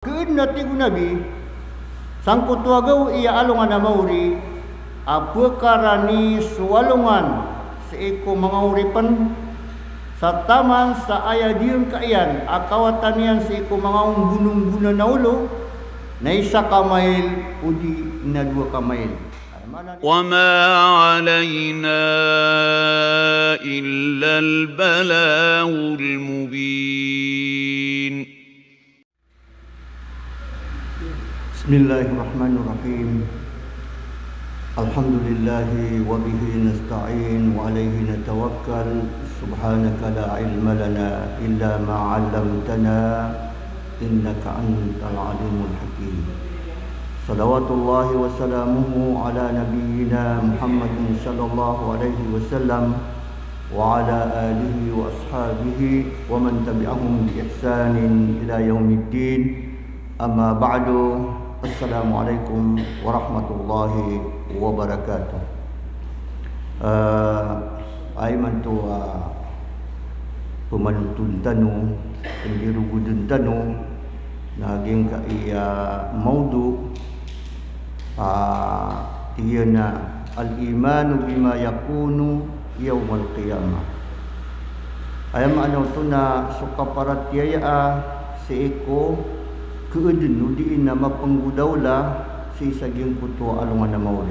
Keunati ku Nabi sangkut wagau ia alungan na mauri apakara ni suwalungan seiko mangauripan sa taman sa aya diun kaian akawatanian seiko mangaung gunung-gunung na ulo na isa kamail udi na dua kamail. وما علينا إلا البلاغ المبين Bismillahirrahmanirrahim. Alhamdulillahi wa bihi nasta'in wa alayhi natawakkal. Subhanaka la ilma lana illa ma 'allamtana innaka antal alimul hakim. Salawatullahi wa salamuhu ala nabiyyina Muhammadin sallallahu alaihi wasallam wa ala alihi wa ashabihi wa man tabi'ahum bi ihsanin ila yaumiddin. Amma ba'du. Assalamualaikum warahmatullahi wabarakatuh. Aiman tu pemanutun tanu, pendiru gudun tanu, naging ka iya maudu tiyana al-imanu bima yakunu yaumal qiyamah. Ayam ano tu na sukaparatiaya seiko keudin di nama penggudaula si saging kutua alungan na mauli.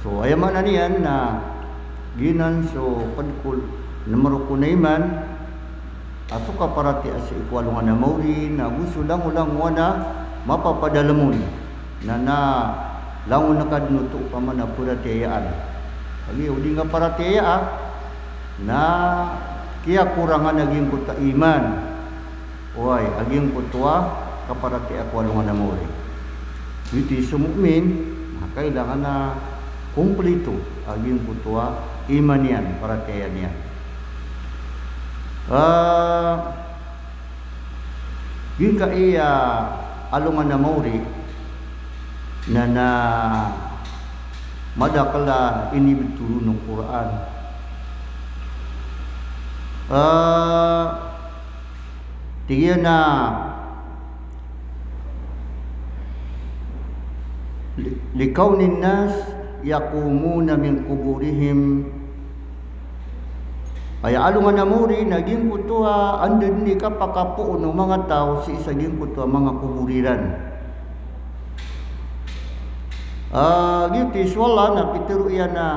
So ayam mana niyan na ginan so padkul namaro kunaiman asuka parati asi iku alungan na mauli na gusto lang ulang wana mapapadalamun na langon na kadnuto pa man na puratiyaan. Agi udi nga paratiya na kiya kurangan naging kuta iman. Wai aging kutua kaparati aku alungan na mauli. Iti sumukmin kailangan na kumplito aging kutua iman yan, paratiyan yan. Yung ka iya alungan na mauli na madakala ini bituro ng Quran. Tiga na likaunin nas yakumuna min kuburihim ay alungan na muri naging kutua andun ni kapakapo ng mga tao si isaging kutua mga kuburiran. Gitis wala na pitiro iyan na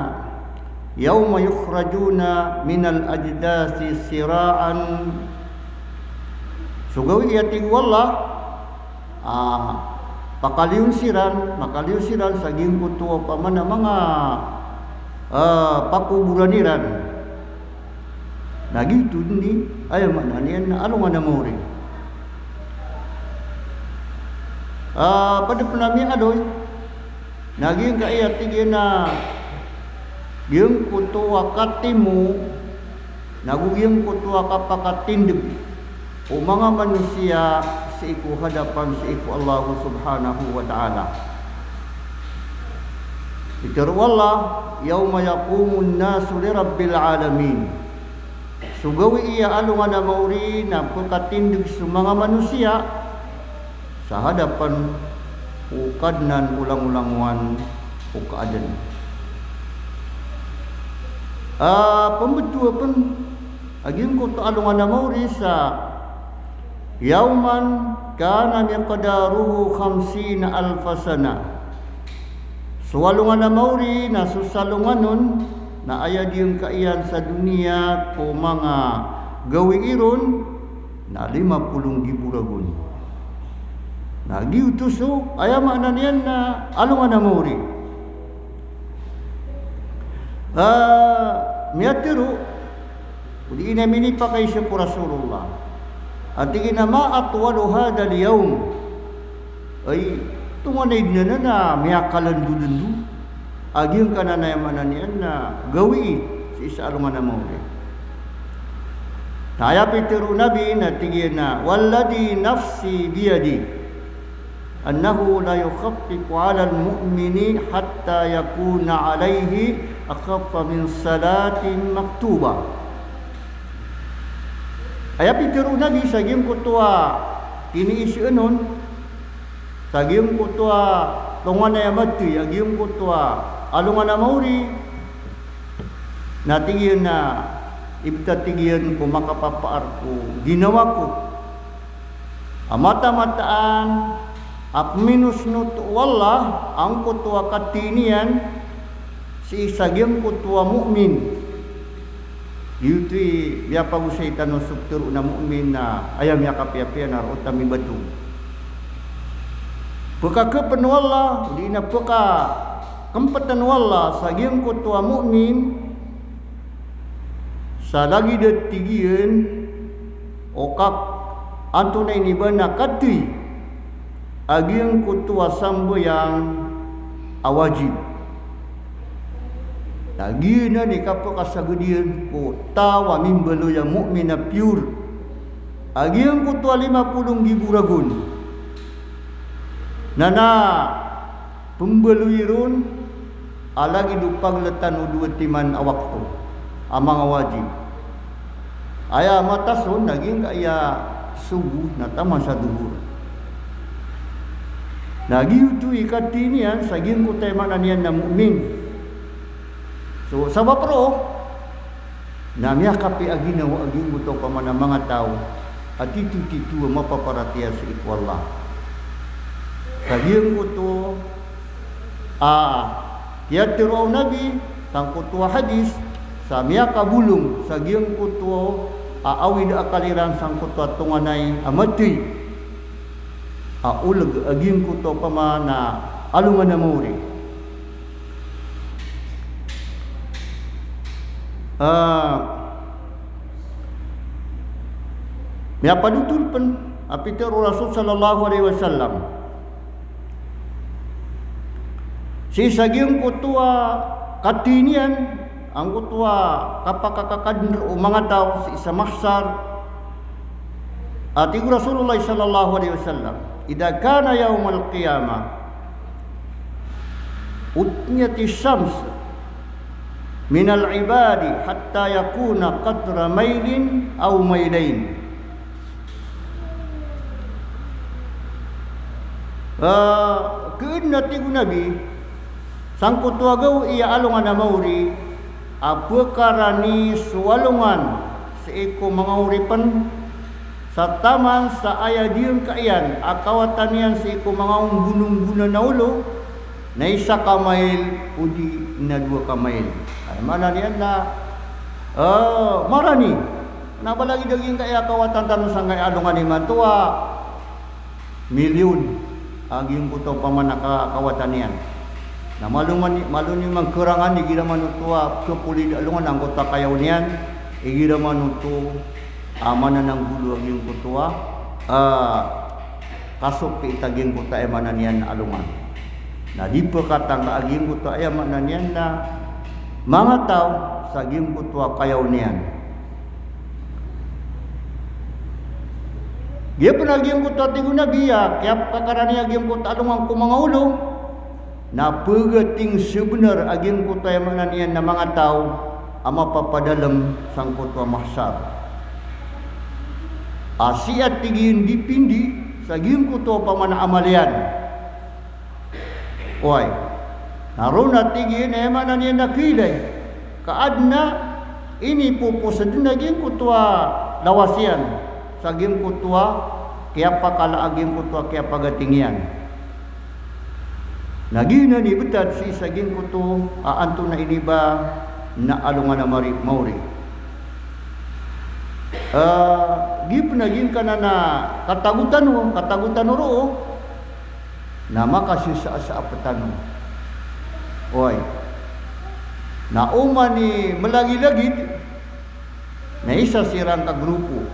yawma yukhrajuna minal ajdasi siraan. So gawin iyating wala makaliusiran saging kutua pa man ang mga pakuburaniran. Nagito ni ay mananian na alungan na mauri. Pada penami adoy naging kaiyating na yung kutua katimu naguging kutua kapakatindig o mga manusia sa iku hadapan sa iku Allah subhanahu wa ta'ala. Ito wallah yawma yaqumun nasu li rabbil alamin. Sugawi iya alungan na mauri na pagkatindig sa mga manusia sa hadapan ukadnan ulang-ulangwan o kaadan. Pembetua pun aging ko alungan na mauri sa yauman kana miqdaruhu 50,000 sana. Suwalungan na mauri na susalunganon na aya diyang kaiyan sa dunia ko mga gawiiron na 50,000 ragun. Nagiutuso aya mana niyan na alungan na mauri. Miyatiru udi ina mini pakai sa Rasulullah. Atingin na maatwalu hada liyawm ay tunganay na miyakalan dudundu aging kananayaman niyan na gawi si isa alungan na mauli. Naya pitiru nabi na tingin na walladhi nafsi biyadi annahu la yukhaffifu ala al-mu'mini hatta yakuna alayhi akhaffa min salatin maktubah. Aya pitiru nabi sagim kutua kini isi enon sagium kutua tongan yang mati agium kutua alungan mauri na tingin na ibta tingin ko makapapar ko ginawa ko amata-mataan ap minus nut wallah ang kutua katinian si sagium kutua mukmin yutu biapa usay tanong struktur na mukmin na ayam yakap-yapian na utami batu. Peka kepen wallah di na peka kempatan wallah sagian kutua mukmin sa lagi detigian okak antuna ini bana katui agian kutua sambo yang awajib. Lagi na ni kapag kasagadian ko tawa mimbalo yang mukmin na pure. Agi ang kutua 50,000 ragun. Nana pembeluirun alagi dupag letan udua timan awak tu amang wajib. Aya matasun naging kaya subuh na taman sa duhur. Nagi utu ikatinian saging kutai mananian na mukmin. So sabab pro namya kapi agina wa agi muto ka mana mga tao at itu mapaparatiya sa ikwallah saging kuto tiyatiro nabi sang kuto hadis sa miya kabulong saging kuto awid akaliran sang kuto tunganay amati ulag aging kuto pamana alungan na muri ya padutul pen apitir Rasul sallallahu alaihi wasallam si sagiung kutua katinian ang kutua kapakakakadner o mga tao sa isa mahsar at iku Rasulullah sallallahu alaihi wasallam idha kana yawmal qiyamah utnyati syams minal ibadi hatta yakuna qadra mailin aw mailain. Keunat iku nabi sangkut wagaw iya alungan na mauri apekarani suwalungan seiko mangauripan sa taman sa ayadiyon kaiyan akawatanian seiko mangaung gunung-gunung na ulo na isa kamail udi na 2 kamail. Ay mana niyan na marani na balagi daging kaya kawatan tanong sang kaya alungan ni matua milyon aging kuto pamanaka kawatan niyan na malun ni mangkurangan di gira manutua kepuli alungan ang kota kayaw niyan igira manutu amana ng bulu aging kutua kasok pi itaging kota emana niyan alungan na di pekatang aging kutua emana niyan na mga tao sa aging kutua kayaw niyan dia penaging kutua tiguna biya kaya kakarani aging kutua alungan ko mga ulo na pagating sebenar aging kutua emana niyan na mga tao ama papadalam sang kutua mahsar asiat tigin dipindi sa aging kutua pamana amalian oy naruna tigin emana niya nakilay kaadna ini pupusan naging kutua lawasian saging kutua kaya pakala aging kutua kaya pagatingyan nagina ni betad si saging kutu aanto na iniba na alungan na mauri gip naging kana na katagutan ro na makasih sa apatan oy na uma ni melagi-lagid na isa sirang ka grupo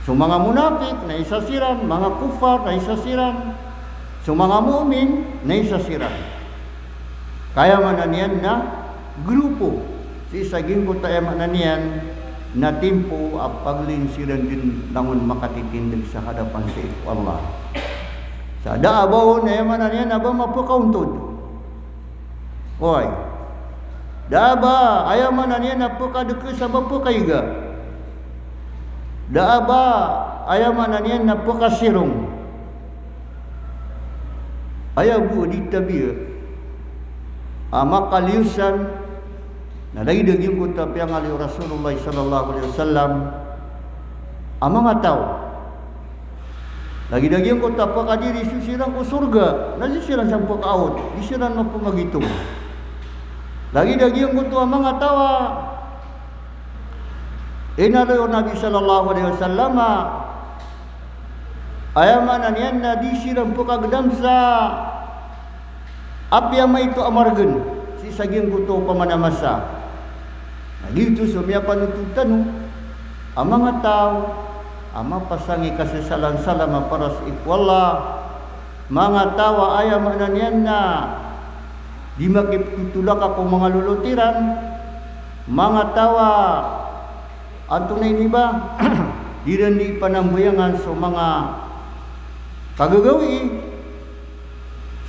so mga munafik na isa sirang mga kufar na isa sirang so mga mu'min na isa sirang kaya mananian na grupo si saging ko tayo mananian na timpo at paglinsiran din langon makatitindig sa hadapan sa Allah sa daabaw na yaman na yan, aba mapakauntod. Oy, daaba, ayaman na yan, napakadukis sa mapakaiga. Daaba, ayam ananian na pakasirong. Ayabu di tabia makaliusan na lagi daging ko tapiang ali Rasulullah sallallahu alaihi wasallam amang ataw lagi daging ko tapa kadiri susirang ko surga na sirang sampo kaot sirang mapumagitung lagi daging ko to amang atawa inalo Nabi sallallahu alaihi wasallam ayamanan yan na di sirang po kagdam sa apyama ito amargan si saging kuto pamanamasa. Nagito sumya panututan ang mga tao ama pasangi kasasalan-salama para sa ikwala mga tao ayamanan yan na di makiputulak ako mga lulutiran mga tawa anto na iniba di rin di panambuyangan sa mga kagagawi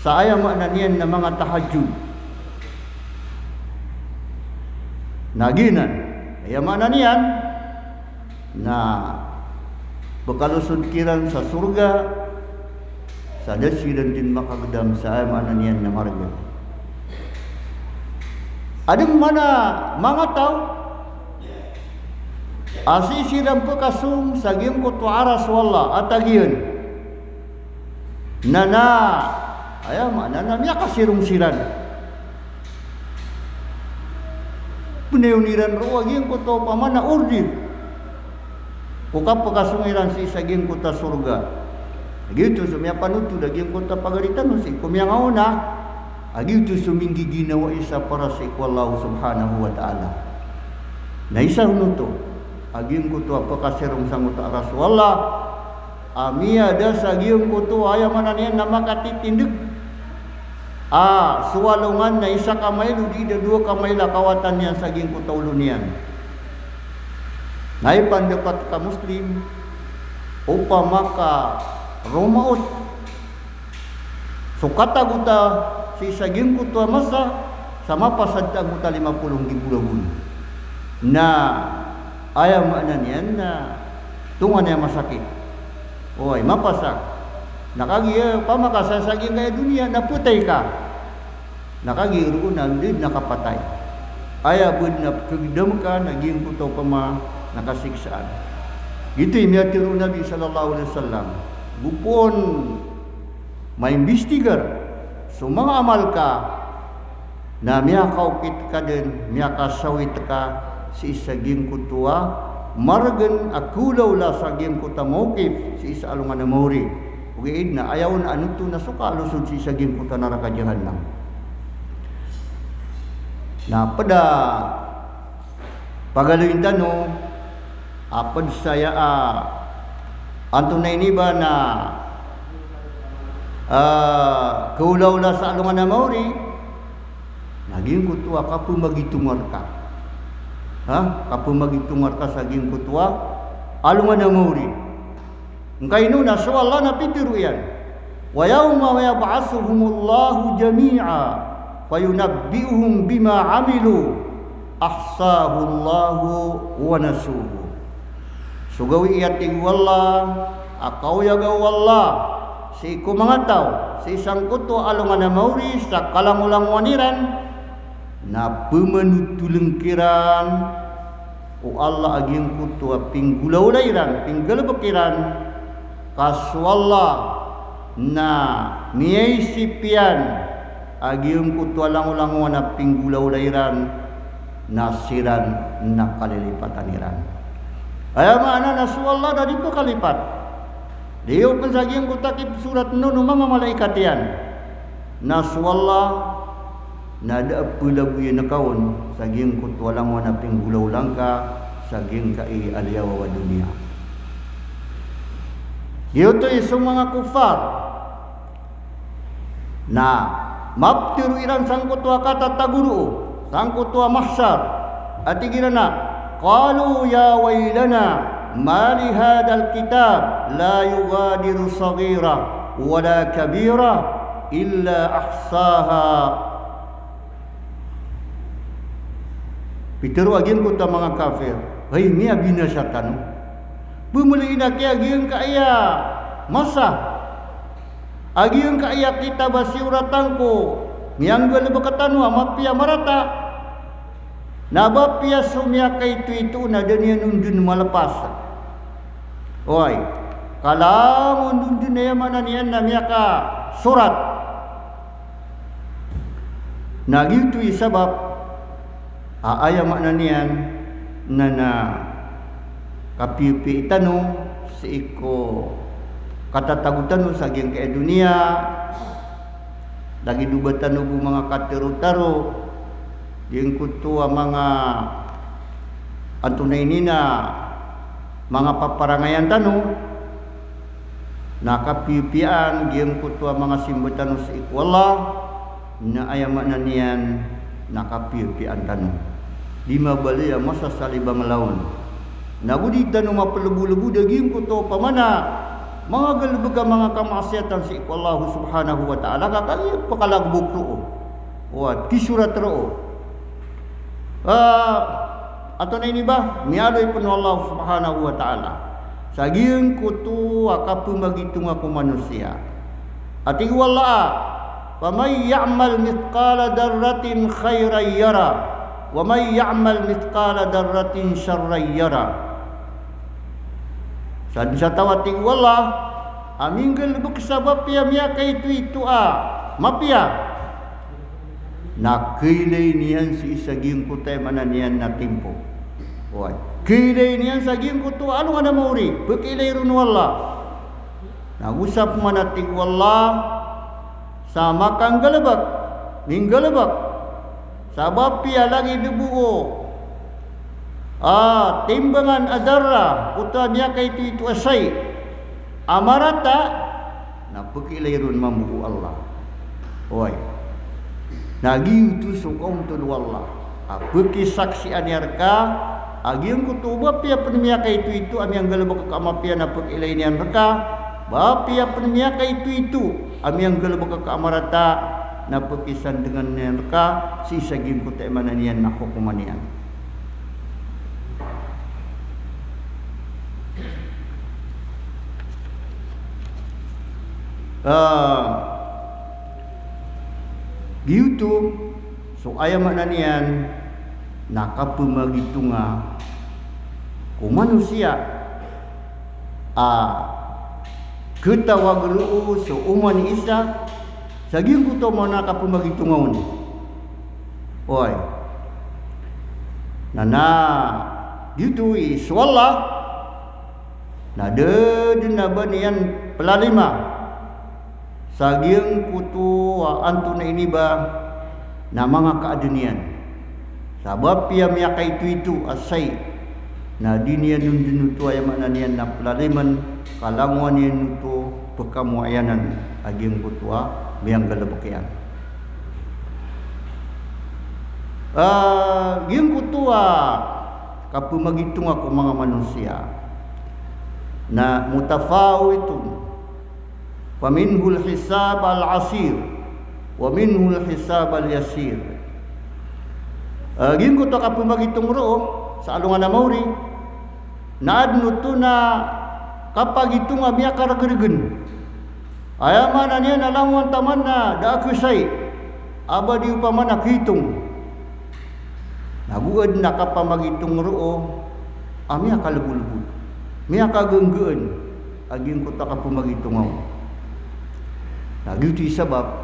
sa ayaman niyan na mga tahajud. Naginan, ayaman niyan na bakalusod kiran sa surga sa dasiran din makagdam sa ayaman niyan na marga. Ading mana mga tao asisiran po kasung saging ko tuaras wala at agiyan nana ayam nana miya kasirong siran puneuniran ro aging ko to pamana ordir kukap pakasungiran si saging ko ta surga gitu sumya panutu daging ko ta pagalitan si kumya ngauna agito suminggi ginawa isa para sa Allah subhanahu wa ta'ala na isa hunuto aging ko to apakasirong sangot aras wala ami ada sagiyong kuto ayamanan yan na makatitindig suwalungan na isa kamay ludi da dua kamay lakawatan yan saging kuto ulunian naipandapat ka muslim upama ka romaot sukata guta si saging kuto masa sama pasad guta 50 gibulan na ayamanan yan na tungan yang masakit. Oy, mapasak. Nakagiya pamakasasaging kaya dunia naputay ka. Nakagiru nandid nakapatay. Aya bud na kagdam ka naging kuto pama nakasiksaan. Gitu imiatiro Nabi sallallahu alaihi wasallam. Bupon maimbestigar so mga amal ka na miyakaw kit ka din, miyakasawit ka si isaging kutua margan akulaw la sa game ko tamokif si isa alungan na mori ugiid na ayaw na ano to na suka lusod si isa game ko ta naraka jahannam na pada pagaluin tano apad saya anto na iniba na kulaw la sa alungan na mori naging kutua ka pumagitungar ka kapumagitungar ka saging kutua alungan na muri ngkay nuna so Allah na pitiru yan wa yawma yab'athuhumullahu jami'a fayunabbi'uhum bima amilu ahsahu Allahu wa nasuhu sugawi iyatig wallah akaw yagaw wallah si ko mga tao si isang kutua alungan na muri sa kalamulang waniran na pemenutulengkiran o Allah aging kutua pinggulaw lairan pinggalabakiran kaswalla na niyaisipian aging kutua langulango na pinggulaw lairan nasiran na kalilipataniran ay maana naswalla dari po kalipat diyo pensaging kutakip surat nun mga malaikat yan naswalla nada pulagu yang nakaon saging kutwalang wana pinggulaw langka saging kai aliyawa wa dunia ito isang mga kufar na maptiru iran sang kutwa kata taguru sang kutwa mahsyar ati girana qalu ya wailana ma li hadzal kitab la yughadiru saghira wala kabira illa ahsaha Pitero agin ko ta mga kafir. Ay miya binasatan. Bumuli ina kaya giang kaya masa agiang kaya kita basiuratangko mianggal bakatanu amapia marata nabapia sumya kay itu na danian undun malapas. Oi, kalau undun na mana niyan na miyaka surat. Nagitu isabab aaya makna niyan na kapipi itano si iko katatagutan sa agyang kaya dunia lagi dubatan ubo mga katero-taro yung kutua mga antunay nina mga paparangayan tano nakapipian yung kutua mga simbatan sa iko Allah na ayaman na niyan nakapipian tano lima baliya masa salibang laon nagudita no mapalebu-lebu daging ko to pamana mga galbaga mga kamaksiatan si Allah subhanahu wa ta'ala kakayat pakalagbog to o at kisurat ro ato na ini ba mialoy po Allah subhanahu wa ta'ala saging ko to akapumagitung ako manusia at iwala pamay ya'mal mithqala darratin khayran yara wa may ya'mal mithqala darratin syarran yara. Sa tawating wala aminggal beksabab ya miya kay itu mapia nakilay niyan si isaging kutay manan niyan na timpo. Oy, kilay niyan saging kuto ano nga na mauri bekilay ron wala nagusap manating wala sama kang galabak ning galabak sabab pia lagi debuo timbangan adarra uta niya kay itu asay amarata napakilayrun mamu Allah. Oy nagi itu sukong tu Allah apaki saksi anyarka agiang kutuba pia penmiya kay itu ami ang galabak ka amapia napakilay niyan raka ba pia penmiya kay itu ami ang galabak ka amarata napakisan dengan nerka si saging kutay mananian nakukumanian. Gitu so aya makna niyan nakapumagitunga ku manusia ketawagru so uman isa saging kuto mo nakapumagitungaon. Oy nana gitu iswalla nade dinabanian pelalima saging putu antu na ini ba na mga kaadunian sabab pia miya kay itu asay na dinian nun tu ay mananian na pelaliman kalangwan yan tu pekamuayanan aging putua miyang galabakyan giyang putua kapumagitung ako mga manusia na mutafawitun faminhul hisab al-asir wa minhul hisab al-yasir. Gin ko to kapumagitung ro sa alungan na mauri naadno to na kapag itong amya karagrigen ayaman na niya nalangwan taman na daakusay abadi upaman nakitong naguad na kapamagitong ro amya kalabulbul miya kagenggeun aging ko to kapumagitong ako. Nagitu sabab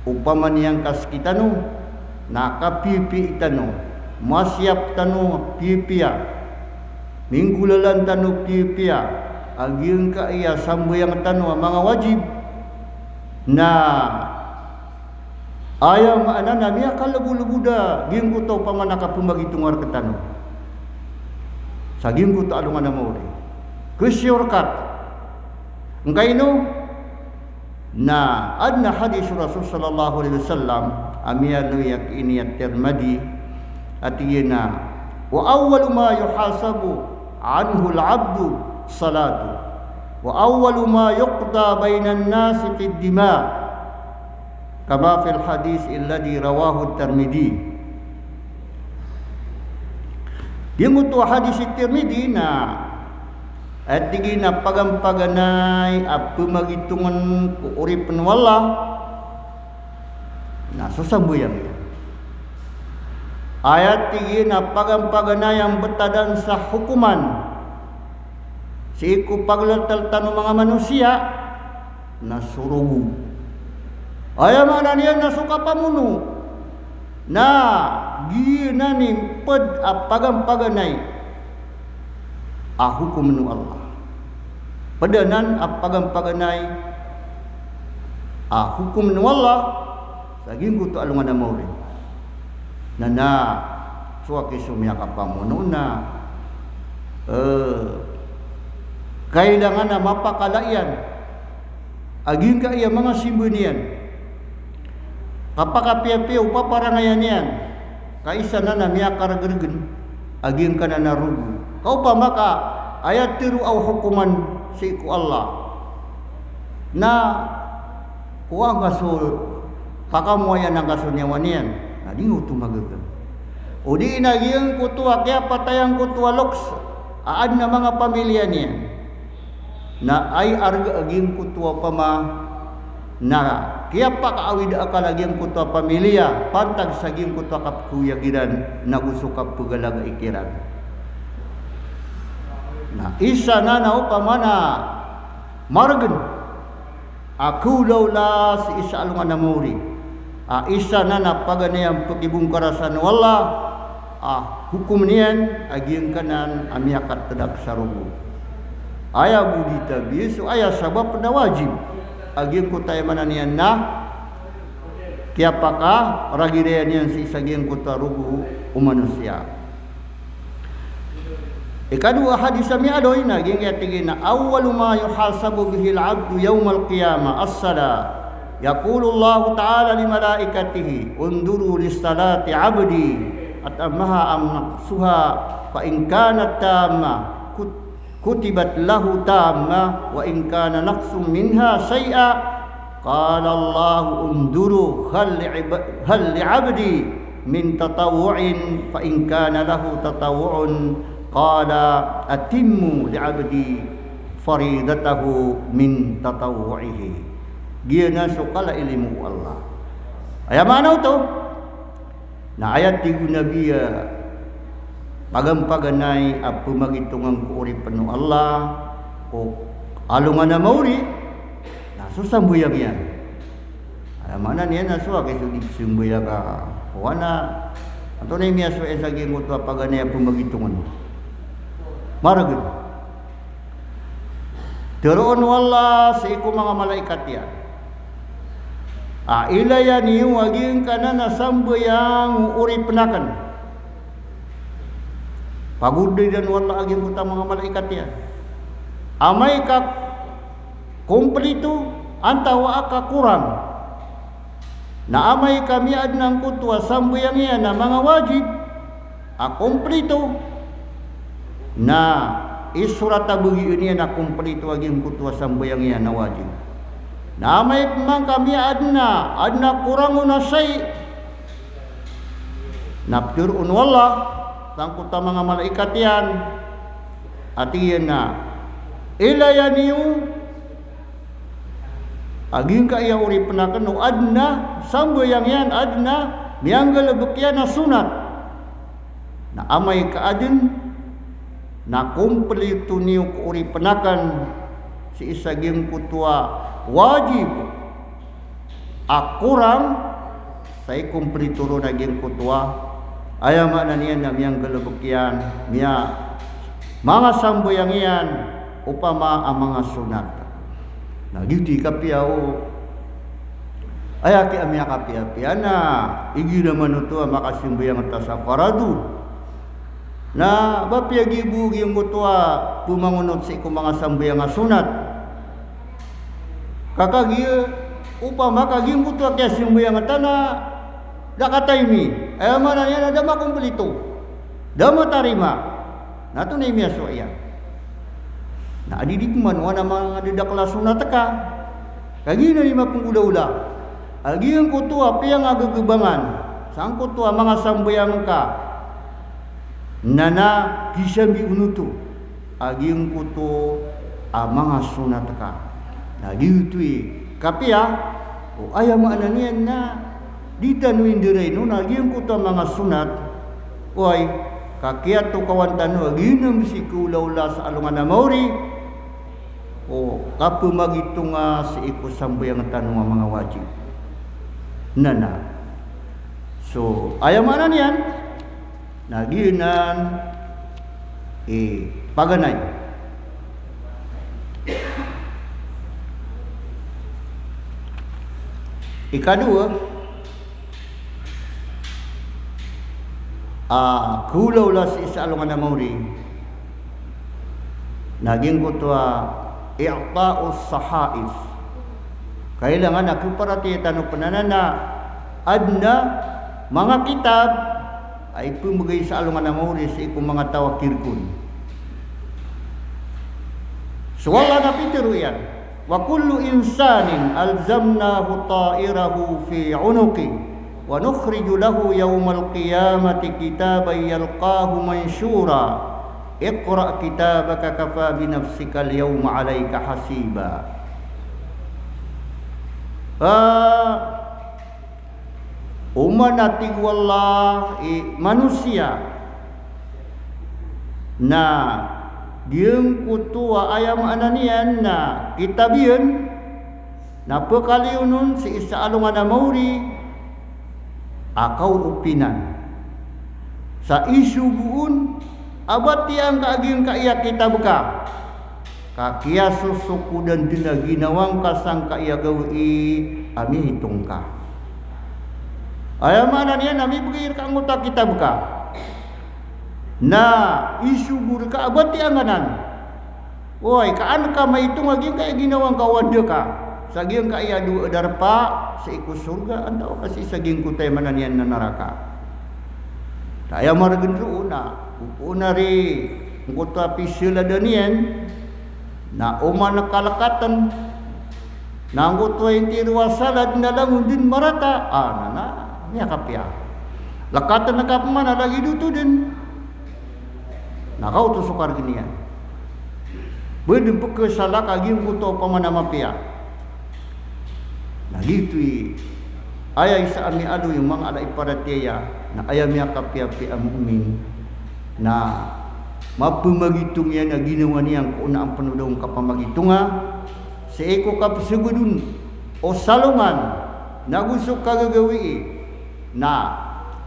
upaman yang kas kita no nakapipi itano masyap tano pipia minggulalan tano pipia agyeng kaya sambuyang tano mga wajib na ayaw maana miya kalabulubuda gyeng ko to paman nakapumagitungar katano saging ko to alungan na mauri kusyorkat Ngaino na adna hadis Rasul sallallahu alaihi wasallam amiyanu yak ini at-Tirmidzi atiyana wa awwalu ma yuhasabu anhu al-'abdu salatu wa awwalu ma yuqda bainan nas fi ad-dima kama fi al-hadis alladhi rawahu at-Tirmidzi Dia mutu hadis Tirmidzi na ayat tigina pagampaganay apa magitungan ku urip Allah na susambuyang ya. Ayat tigina pagampaganay ang betadan sa hukuman siku paglatal tanu mga manusia na surugu. Aya mana niya na suka pamuno na gina ni ped apagampaganay hukum nu Allah. Pedanan apagampaganay hukum nu Allah saging kutu alungan amore. Nana suaki sumya kapamuno na kailangan na mapakalaian aging ka iya mga simbunian kapakapiapiaw paparangayan yan kaisa na namiyakar gergen aging ka na narugo kau pa maka ayat tiru au hukuman si ku Allah na kuang kasul pakamuayan ang kasunyawan yan na di ngutu magagam o di inagiyang kutua kaya patayang kutua loks aan na mga pamilya niyan na ay arga aging kutua pama na kaya pa kaawid akal aging kutua pamilya pantag saging kutua kapkuyagiran nagusukap pugalaga ikiran na isa na upamana margen aku lawla si isa alungan namuri isa na paganayang pagibungkarasan wala hukum niyan aging kanan amiakat tedak sarugo aya budi tabi so aya sabab na wajib aging kutay mananian na kaya paka ragirean yan si isaging kutarugo umanusia. Ikadua hadis sami adoy naging yatigin na awwalu ma yuhasabu bihi al-'abdu yawm al-qiyamah as-salah. Yaqulu Allah ta'ala li malaikatihi unduru lis-salati 'abdi atamaha am naqsuha fa in kanat tamma kutibat lahu tamma wa in kana naqsum minha shay'a qala Allah unduru hal li'abdi min tatawwu'in fa in kana lahu tatawwu'un qala atimmu li'abdi faridatahu min tatawwu'ihi. Gina sukala ilmu Allah aya mana to na ayat tigu nabiya pagampaganay apa magitungang kuuri penuh Allah o alungan na mauri na susambuyang yan aya mana niya na suwa kay sudip sumbuyang ka wana ato na imiya suwa esaging utwa paganay apa magitungan maragid teroon wala sa iku mga malaikat yan ilaya niyo aging kanan na sambuyang uri penakan pagudi dan wala aging utang mga malaikat yan amay ka kumplito antawa ka kurang na amay kami adnang kutwa sambuyang yan na mga wajib kumplito na isurata bugi ini na kumplito aging kutwa sambuyang yan na wajib na amay mang kami adna kurang na say napturun wala tangkut mga malaikat yan atiyan na ilaya niyo aging ka iya uri penakan no adna sambayang yan adna miyanggal bukyan na sunat na amay ka adin na kumplito niyo uri penakan si isaging kutwa wajib kurang say kumplito ro naging kutwa aya makna niyan na miyang galubukyan miya mga sambayang yan upama ang mga sunat nagiti kapiyaw aya ki amya kapiyapiana igi naman ito ang makasimbayang ta sa faradu na bapiyagi bugi yung kutwa pumangunot sa iku mga sambayang sunat kakagi upama kaging kutwa kaya simbayang na dakataymi aya mana yan ada makumpleto dama tarima nato na imiya soya na adidik man wana mga didakla sunat ka kagi na lima pengula-ula agi ang kutua piyang agagebangan sang kutua mga sambayang ka nana kisambi unutu aging kuto mga sunat ka nagitui kapia o ayam ananian na ditanuin diray no naging kuto mga sunat oy kakiat to kawan tanu aginam si kulaula sa alungan na mauri o kapu magitunga sa ikusambayang tanu mga wajib nana so ayam ananian naginan paganay ikadua kulaw la si isa alungan na mauri naging kutua i'ta'us sahaif kailangan aku parati tanu penanana adna mga kitab ay pumagay sa alungan na mauri sa ikong mga tawakirkun so wala na pitiro yan wa kullu insanin alzamnahu ta'irahu fi 'unuqi wa nukhriju lahu yawmal qiyamati kitaban yalqahu manshura iqra kitabaka kafa bi nafsika al-yawma 'alayka hasiba umanati wallah manusia na dieng kutua ayam ananian na kitabian na pekaliunun si isa alungan na mauri akau upinan sa isu buun abad tiang kaaging kaiya kita buka kakia susuku dan dina ginawang kasang kaiya gawi ami hitung ka ayam ananian nami begir ka anggota kita buka na isu guru ka abati anganan oi kaan ka maitung lagi kaya ginawang kawan dia ka saging ka iya dua darpa sa iku surga antau kasi saging kutay mananian na neraka daya margendru na upuna ri ngkuta pisila danian na uma nakalakatan na ngkuta inti ruwasalad na langun din marata nana niya kapya lakatan na kapman lagi duto din na kau tu sukar ginian bedem peke salah kagim kuto pamana mapia nah gitu ayah isa ami adu yung mga ala iparatiya na ayah miya kapia pi amumin na mapamagitung yan na ginawa niyang kuna ang panudong kapamagitunga sa eko kapsugudun o salungan na gusto kagagawi na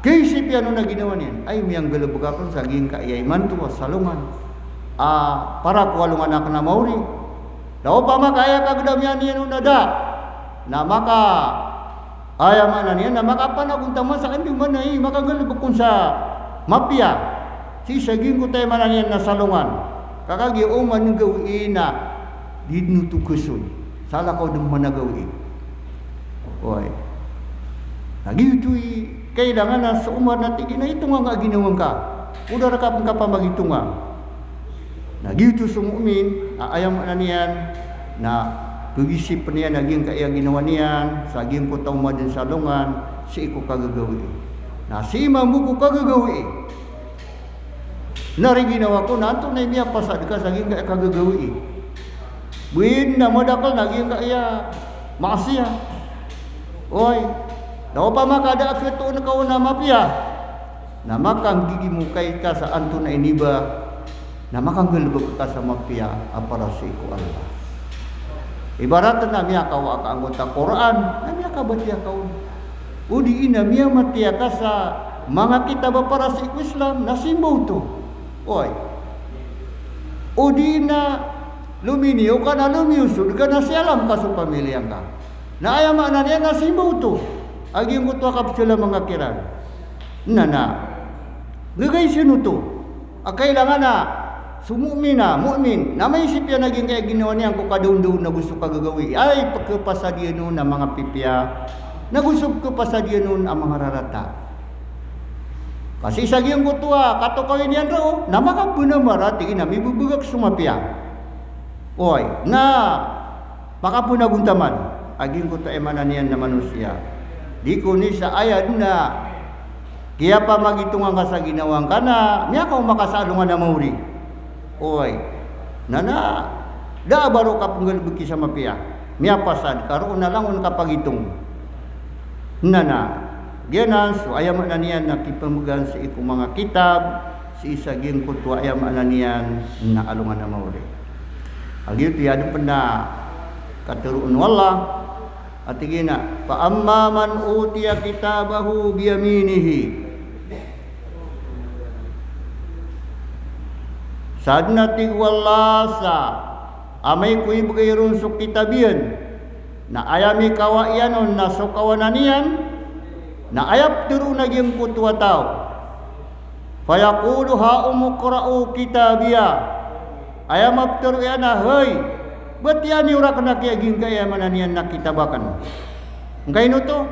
kaisip yan na ginawa niyan ay miyang galabagapan sa ging kaiyaiman to salungan para kualungan na na mauri daw pa makaya kagdam yan yan nada na maka ayam na niyan na makapanagpunta man sa kanding man ay makagalabakon sa mapya si saging ko tayo man niyan na salungan kakagi uman yung gawin na dinutukusoy sala ko dum managawi oy nagituy kailangan na sa umar natin na ito nga ginawang ka udara ka pang kapamagitunga na gito sumumin ayam na niyan na pagisip niya naging kaya ginawa niyan saging ko taong madin salungan si iko kagagawi na si imamu ko kagagawi nari ginawa ko na ito na imiya pasad ka saging kaya kagagawi buin na madakal naging kaya maasya oy daw pa makada akito na kau na mapya na makang gigimukay ka sa anto na iniba na makang galbag ka sa mapya para sa iko Allah ibaratan na miya kaw ka anggota Quran na miya ka batya kaw udi ina miya matya ka sa mga kitab para sa iko Islam na simbaw to oy udi na luminiyo ka na lumiusod ka na sialam ka sa pamilya ka na ayaman na niya na simbaw to agi yung kutuwa kapsula mga kiran na gagay sino to kailangan na sumumin na mu'min na may isip yan naging kaya ginawa niyan kung kadaun-daun na gusto kagagawi ay pagkapasadiyan nun ang mga pipya na gusto kapasadiyan nun ang mga rarata kasi saging kutuwa katokawin yan ro na makapuna tingin na may bubugak sumapya oy na makapunaguntaman aging kutuwa emanan yan na manusia di ko ni sa ayat na Kaya pa magitungan ka sa ginawang kana, miya ka makasalungan na mauri. Oy, nana, da baro ka punggalbuki sa mapia. Miya pasad, karoon na lang un kapagitong. Nana, ganan, so ayam na niyan nakipamugan sa ikong mga kitab, si isaging kutwa ayam na niyan na alungan na mauri. Agil tiyado pa na katuruan wala, at tigina, fa amma man utiya kitabahu biyaminihi. Sadna tigwalasa amay kuy bagayron so kitabian na ayami kawaianon na so kawananian na ayap turu naging kutwa tao. Fayaqulu ha umuqra'u kitabiya. Ayam apturu yana hey. Ba't yan ura kana kayaging kaya mananian na kitabakan. Ngay no to.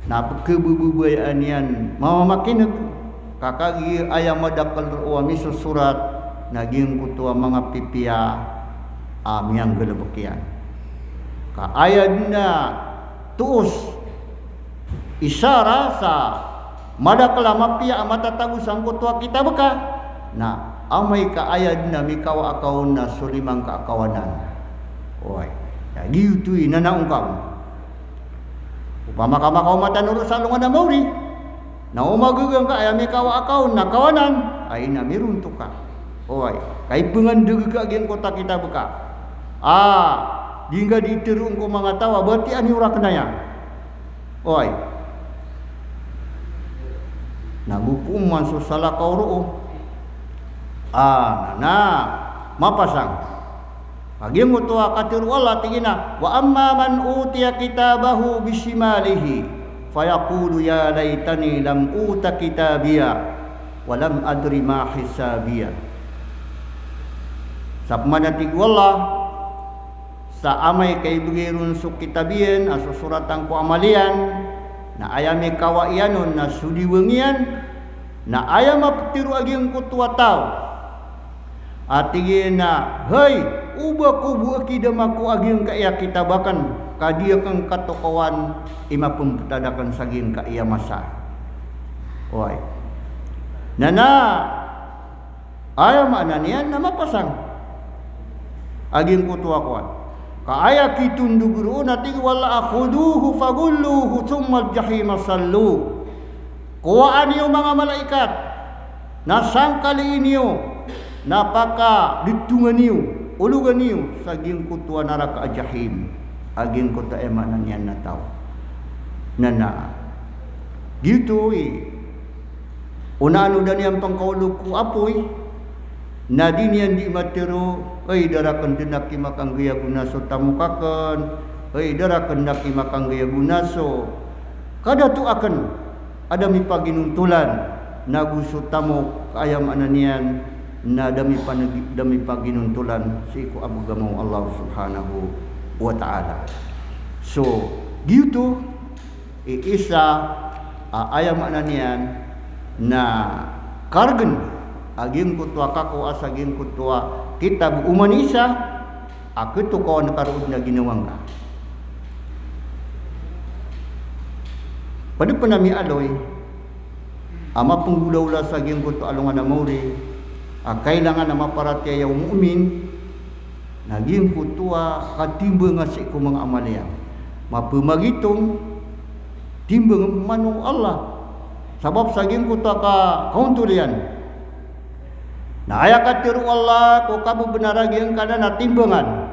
Napagkabububayaan yan. Mamamakinag. Kakagi ayam madakal ruwa misusurat naging kutua mga pipiya amyang galabakyan. Kaayad na tuos isara sa madakala mapia matatagos ang kutua kita baka na amay kaayad na mikawa akaw na sulimang kaakawanan. Oy, giyutoy na naungkam. Upama ka makaw matanuro sa lungan na mauri. Na umagugang ka ay mikawa akaw na kawanan ay namirunto ka. Oy, kay pengandeg ka agin kota kita baka. Dingga diterung ko mga tawa berarti ani ura kenaya. Oy. Nagukuman so sala kauro. Nana mapasang. Agin mo tuwa katiru Allah tingina wa amma man utiya kitabahu bisimalihi. Fayaqulu ya laitani lam uta kitabiya wa lam adri ma hisabiya. Sapmana tigwala sa amay kay bugirun su kitabian aso suratan ko amalian na ayami kawaianon na sudiwengian na ayam aptiru aging kutwa tao. Atigin na hey uba ko buaki damaku aging kaya kitabakan kadia kang katokawan ima pumputadakan saging kaya masa. Oy. Nana ayam ananian na mapasang aging kutwa kuan. Kaaya kitunduguru nati wala akhuduhu fagulluhu thumma al-jahima sallu. Kuwaan niyo mga malaikat nasangkali niyo napaka ditungan niyo ulugan niyo saging kutwa neraka jahim aging kota emanan yan na tao. Nana gitu una-ano dan yang pangkaulog ko apoy na din yan di matiro ay darakan dinaki makang gaya gunaso tamukakan ay darakan daki makang gaya gunaso kada tu akan ada mi paginuntulan naguso tamok ayam ananian na dami paginuntulan si ko abugamo Allah subhanahu wa ta'ala. So gitu isa ayam ananian na kargen aging kutwa kako asaging kutwa kitab umanisa aku tu kawan karuud na ginawang ka. Pada penami aloy ama penggulaw saging kutwa alungan na mauri kailangan na maparatya yung mu'min naging kutwa katimbang asik ko mga amalya mapumagitong timbang manong Allah sabab saging kutwa ka kauntulian na ayakat tiru Allah ko kabu benaraging kada na timbangan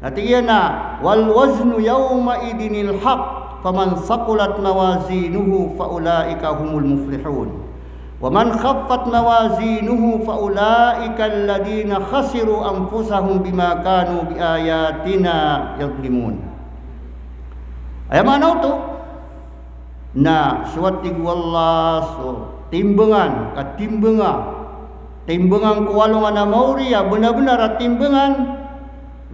natiyan na wal waznu yawma idinil haq faman saqulat mawazinuhu faulaika humul muflihun wa man khaffat mawazinuhu faulaika alladhina khasiru anfusahum bima kanu biayatina yadhlimun. Ay manaw to na suwati wallah so timbangan timbangan kuwalungan na mauri ya benar-benar at timbangan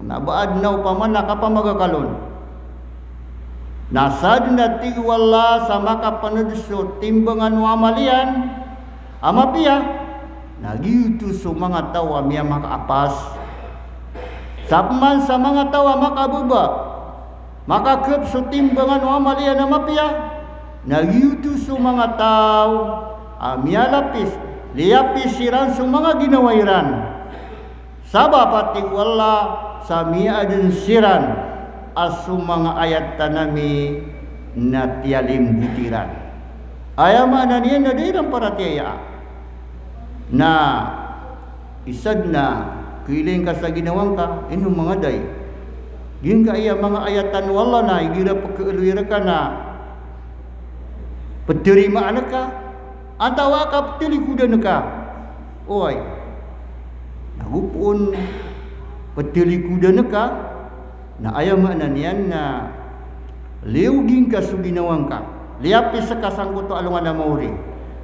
na baad na upaman nakapamagakalon nasad na tigwala sa makapanudso timbangan wa amalian amapia nagiuto so mga tawa miya makaapas sapman sa mga tawa makabuba makakep so timbangan wa amalian amapia Nagyuto sa mga tao, mialapis, liapis siran sa mga ginawairan. Sabapati wala sa miadun siran as mga ayat tanami na tiyalim butiran. Ayama na niya na dirang paratiyaya na isad na kiling ka sa ginawang ka, inong mga day. Gin ka iya mga ayatan wala na, igira pagkaulwira ka na, peterima anak ka, antawa ka petilikudan ka. Oy, nagupun petilikudan ka, na ayama na niyan na liugin ka sa ginawang ka. Liapis sa kasanggot to alungan na mauri.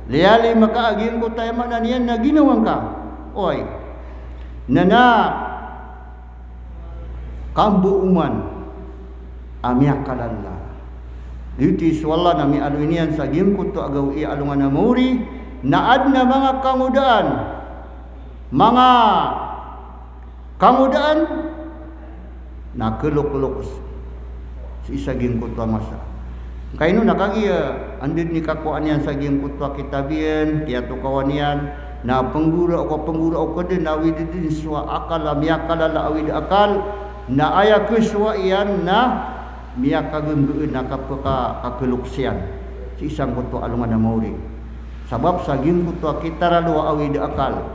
Liali makaagin ko tayo na niyan na ginawang ka. Oy, nana kambu uman amyak kalala. Dito iswala na mi alunian sa gimkot to agaw i alungan na mauri. Naad na mga kangudaan. Mga kangudaan na kelok-kelok si isa gimkot to masa. Kaino nakagiya andin ni kakuan yan sa giyang kutwa kitabian tiyato kawan yan na penggura o kadin awid din suwa akal miyakala la awid akal na aya keswa iyan na miyakagenggeun na kapaka kakeluksian si isang kutwa alungan na mauri sabab sa giyang kutwa kita ralo awid akal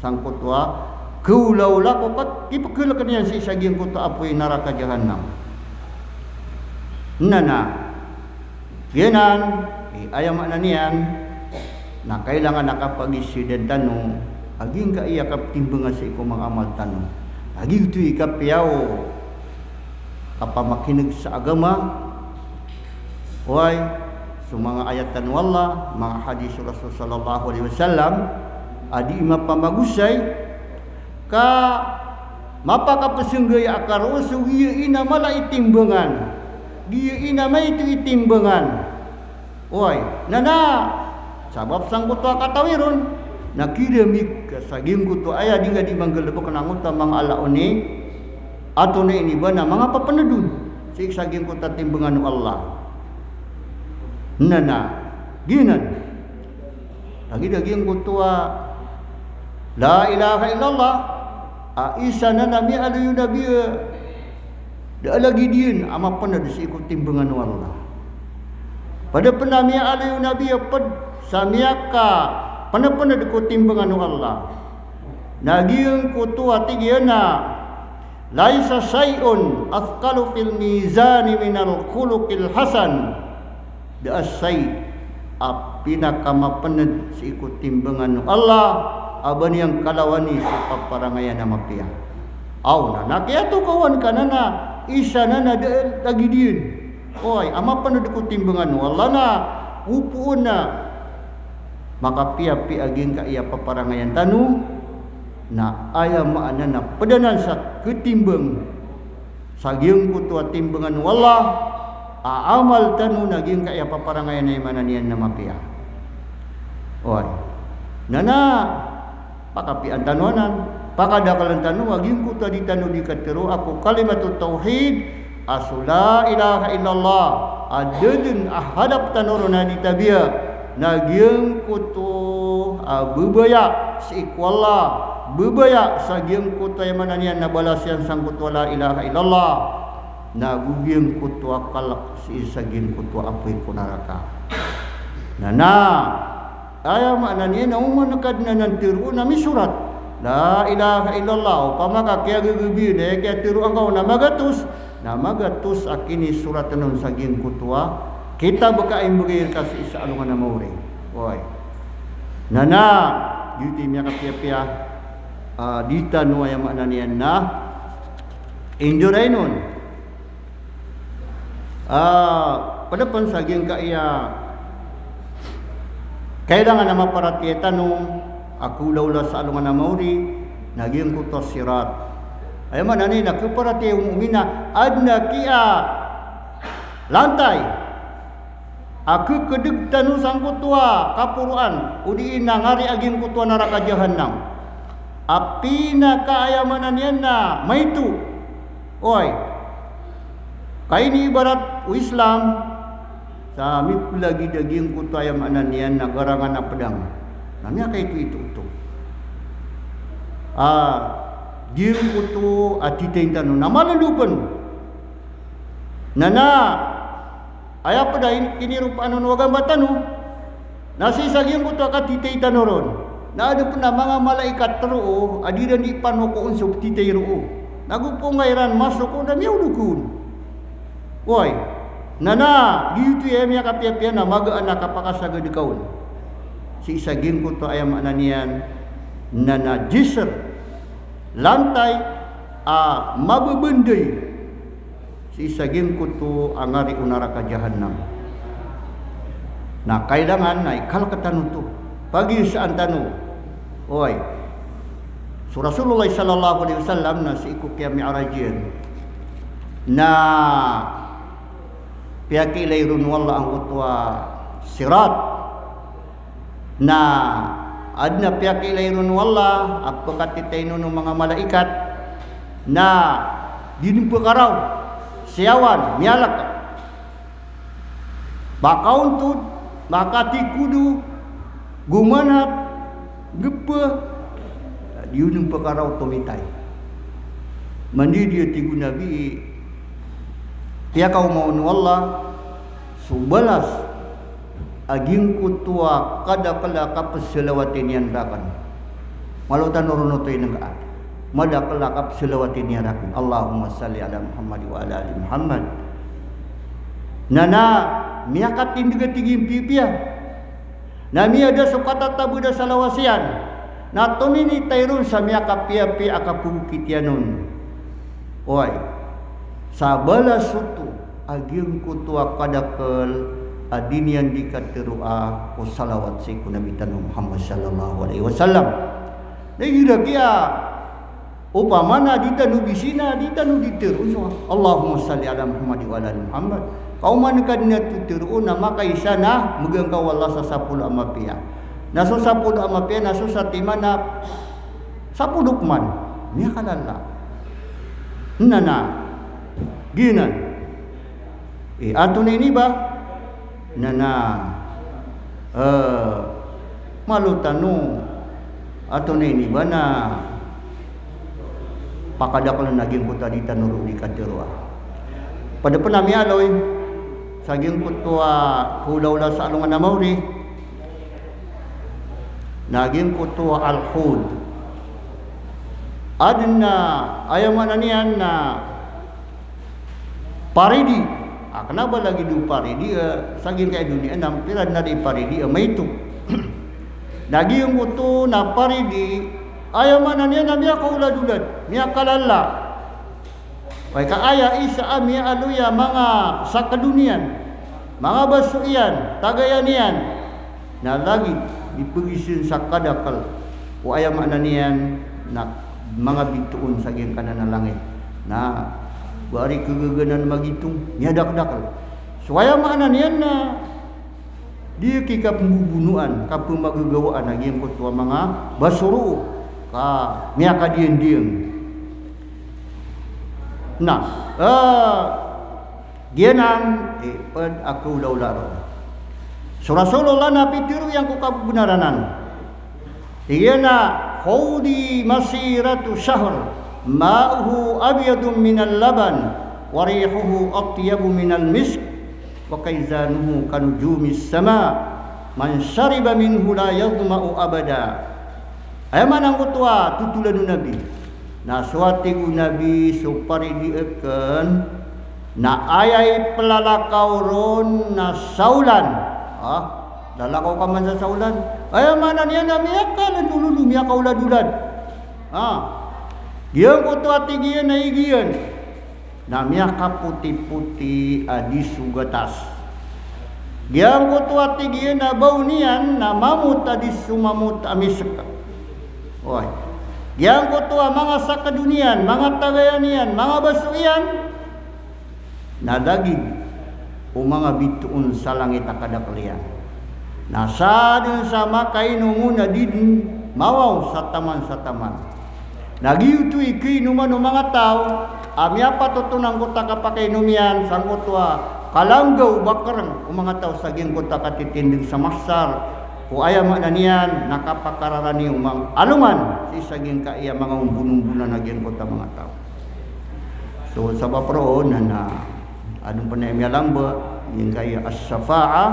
sang kutwa keulaw lakokat ipakulakan yan si isa giyang kutwa apoy neraka jahanam nana. Ganan, ayaw makna niyan na kailangan nakapag-isi dan tanong aging ka iya kaptimbangan sa iko mga amal tanong aging ito ikapiyaw kapamakinig sa agama huway sa mga ayatan wala mga hadis Rasul sallallahu alaihi wasallam adi mapamagusay ka mapakapasunggay akar uso iya ina mala itimbangan dia ina may itu itimbangan. Oy, nana sabab sang kutwa katawiron nakiramik saging kutwa aya di nga di manggelebok nangut mang alaone ato na ini bana mga papanadun si saging kutwa timbangan Allah. Nana ginan lagi daging kutwa la ilaha illallah aisa nana mi alu nabi da lagi diin ama pernah disikut timbangan Allah. Pada penamia alayu nabi pad samiaka pernah dikut timbangan Allah. Naging kutua tigiana laisa sayun athqalu fil mizani minal khuluqil hasan. Da asai apina kama pernah sikut timbangan Allah aban yang kalawani sa paparangayan na mapia. Aw na nakiato kawan kanana isa na lagi din. Oy, ama pa na dako timbangan wala na upuon na makapiapi aging ka iya paparangayan tanong na aya maana na padanan sa ketimbang sa giyong kutwa timbangan wala aamal tanong naging ka iya paparangayan na imanan niyan na mapia. Oy, nana pakapian tanuanan pakadakalan tanong aging kutwa di tanong di katero ako kalimatut tauhid asula ilaha illallah adadun ahadap tanoro na ditabia nagyang kuto bubaya si ikwala bubaya sa gyang kuto ay mananian na balasyan sang kuto la ilaha illallah nagugyang kuto akalak si isa gyang kuto apoy kunaraka nana ayaw mananian na umanakad na nantiru na misurat la ilaha illallah upama kaya gugubi na kaya tiru ang kau na magatus akini surat nun saging kutwa kita bakain bugir kasi isa alungan na mauri oy nana yuti miya kapia dita no ay mananian na enjoy nun pada pan saging kaya kailangan na maparatieta no aku laula sa alungan na mauri naging kutwa sirat ay manani nakuparati umumina adna kia lantai aku kedeg tanu sang kutua kapuruan udiin na ngari aging kutua neraka jahanam apina ka ayamanan yanna maitu oy kaini ibarat Islam Sami lagi daging kutu ayam ananian na garangan na pedang. Namanya kayak itu. Gim kutu atitain tanu nama landupan. Nana ayah pada ini rupa anu wagang batanu. Nasi sagim kutu akatitain tanoron. Na ada pun mga malaikat teruo adiran di panoko unsuk titai ruo. Nagupong ngairan masuk ko dami udukun. Woi. Nana, gitu ya miya kapia-pia na magaan na kapakasaga di kaun. Si isagin ko to ayam ananian nana jiser lantai mabebenday. Si isagin ko to angari unaraka jahannam. Nah, kailangan na ikal katanu to. Pagi saan tanu. Oi. So Rasulullah sallallahu alaihi wasallam na si ikut kaya mi'rajin. Na pihak ilairun wallah ang utwa sirat na adna pihak ilairun wallah apa katitay nun mga malaikat na dinimpakaraw siyawan mialak bakauntut makatikudu gumanat gepe dinimpakaraw tumitay mandi dia tigu nabi Pia kau mau Allah subalas aging kutua kada kala kapselawatin yan rakan malutan nurunutoy ng kaan mada kala kapselawatin yan rakan Allahumma salli ala Muhammad wa ala ali Muhammad nana miakat tindiga tigim pipia nami ada sukata tabuda salawasian na tumini tayrun sa miakap pia akapukitianon oi sabala sutu aging kutua kadakal adinian dikaterua o salawat sa Nabi tanong Muhammad sallallahu alaihi wasallam. Nagira kaya upamana ditanu bisina ditanu diteru Allahumma salli ala Muhammad wa ala Muhammad. Kau man kadna tuteru na makaisana megang kau Allah sa 10 amapia. Naso 10 amapia naso sa timana 10 man. Niya kalala. Nana ginan ato na ini ba nana malutano ato na ini ba na pakadakal na naging kuta di tanuro di kaderwa pada penami aloy saging kutua hulaw sa alungan na mauri naging kutua al-hud adna ayaman niyan na paridi, kenapa lagi di paridi? Saging kayak dunia nampiran dari paridi, maitu. Lagi yang butuh na paridi, ayam mana niya na miya kauladulad, miya kalala. Baik ayah isa miya aluya mga sakadunian, mga basuian, tagayanian. Na lagi dipegisin sa kadakal, o ayam mana niyan na mga bituon saging kanan na langit. Na bari kegaganan magitung nyadak-dakal suaya mana nian na dia kika pembunuhan ka pemagagawaan lagi yang kutua mga basuru ka miaka dien nah gianan pad aku laularo Rasulullah na pitiru yang kukabunaranan iyana khawdi masiratu syahr ma'uhu abyadun minal laban wa rihuhu atyabu minal misk wa kaizanuhu kanujumis sama man syariba minhu la yadma'u abada ayaman ang kutua tutulan nabi na suati nabi supari dieken na ayay pelalakaw ron na saulan lalakaw ka man sa saulan ayaman niya na miyaka landululu miyaka uladulad Giang kutu ati gian na igian. Namanya kaputi-puti adi sugatas. Giang kutu ati gian na baunian na mamut adi sumamut amiseka. Oi. Giang kutu mga sakadunian, mga tagayanian, mga basuian. Nadagig o mga bituon sa langit akadaklian. Nasa din sama kainungo na din mawaw sa taman. Nagiutu iki numan mga tao, amya patutunan ko taka pakainumian sang utwa kalanggaw bakarang umangataw saging kota katitinding sa mahsar ku aya maknanian nakapakararani umang aluman si saging kaiya mga umbunong-bunan naging kota mga tao. So sa baproon na adun panayam lamba yung kaya as-safa'ah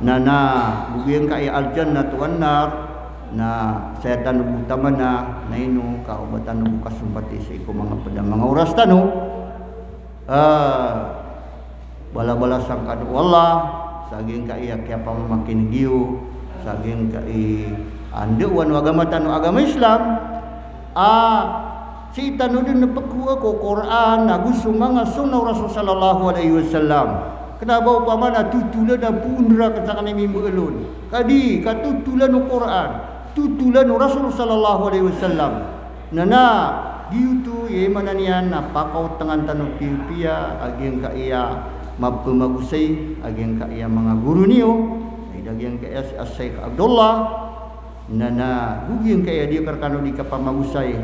na bugyan kaya al-jannah wan nar na saya tanong utama na ino kaubatan ng kasumpati sa iko mga padang mga oras tanong bala-bala sang kadu Allah saging kaya kaya pamakin giyo saging kai anduan agama tanu agama Islam si tanudin na pagkuha ko Quran na gusto mga sunnah Rasul sallallahu alaihi wasallam kenapa upamana tutulan na punra ka kanimi muulun kadi katutulan ng Quran tutulan ng Rasul sallallahu alaihi wasallam nana giutu ye mananian napakaw tangan tanong piya aging kaiya mapumagusay aging kaiya mga guru niyo aging kaiya si Syekh Abdullah nana guging kaya dia karkano di kapamagusay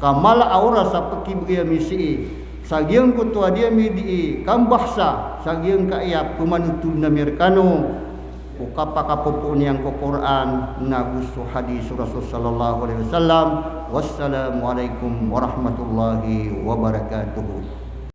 kamala aura sa pakibigay misi sagyang kutua dia midi kambahsa sagyang kaya pumanutul na Amerikano o kapakapupun yang ko Quran na gusto hadis Rasul sallallahu alaihi wasallam. Wassalamualaikum warahmatullahi wabarakatuh.